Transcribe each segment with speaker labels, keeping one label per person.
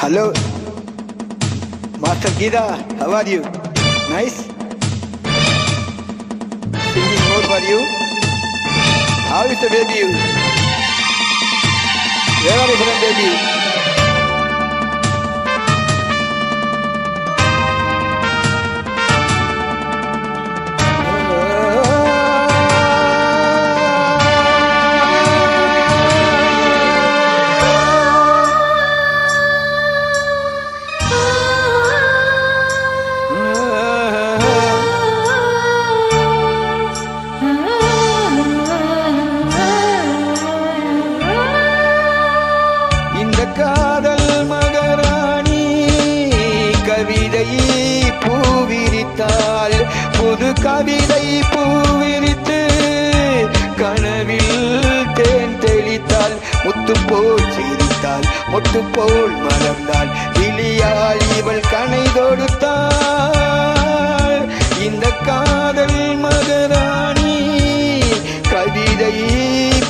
Speaker 1: Hello, Master Gita, how are you? Nice? Singing more for you. How is the baby? Where are you from, baby? காதல் மகராணி கவிதை பூவிரித்தாள் புது கவிதை பூவிரித்து கனவில் தேன் தெளித்தாள் முத்து போல் சிரித்தாள் முத்து போல் மலர்ந்தாள் விழியால் இவள் கனை தொடுத்தாள் இந்த காதல் மகராணி கவிதை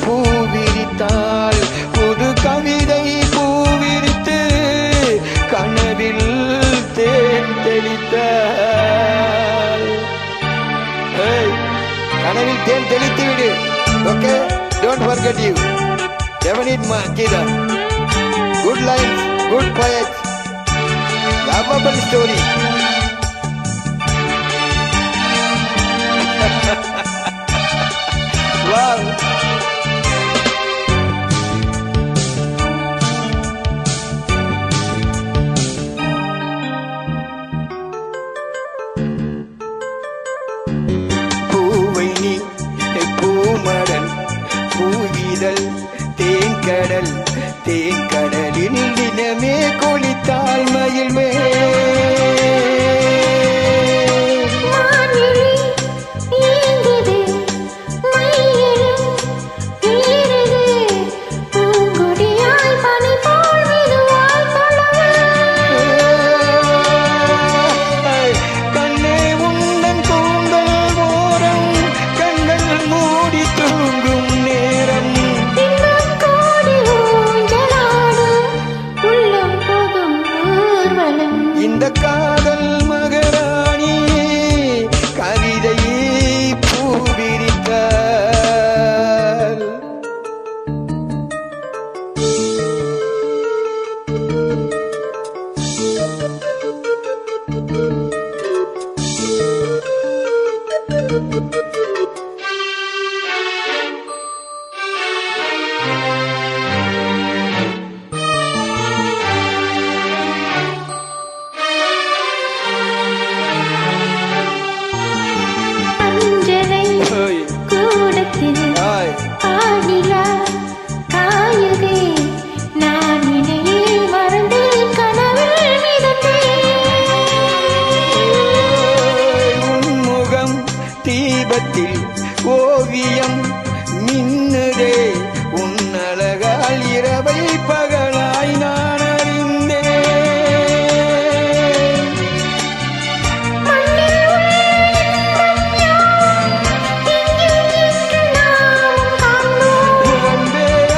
Speaker 1: பூவிரித்தாள் புது கவிதை கனவில் தேன் தெளித்தாள் கனவில் தேன் தெளித்து விடு ஓகே டோன்ட் ஃபர்கெட் யூ டெவனிட் Geetha good lines good poets lovable story wow பூவிதழ் தேங்கடல் தேங்கடலில் தினமே குளித்தாள் மயில் இந்த காதல் மகராணி கவிதையை பூவிரித்தாள் தீபத்தில் ஓவியம் மின்னுதே உன்னழகால் இரவை பகலாய் நான் அறிந்தேன்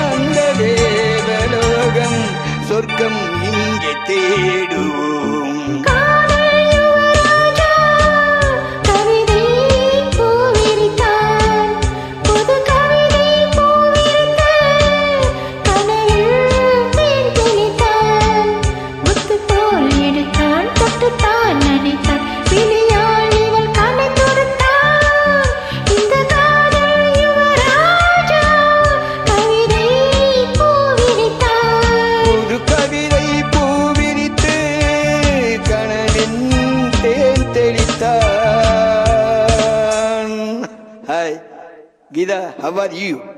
Speaker 1: அந்த தேவலோகம் சொர்க்கம் இங்கே தேடுவோம் Hi, Gita, how are you?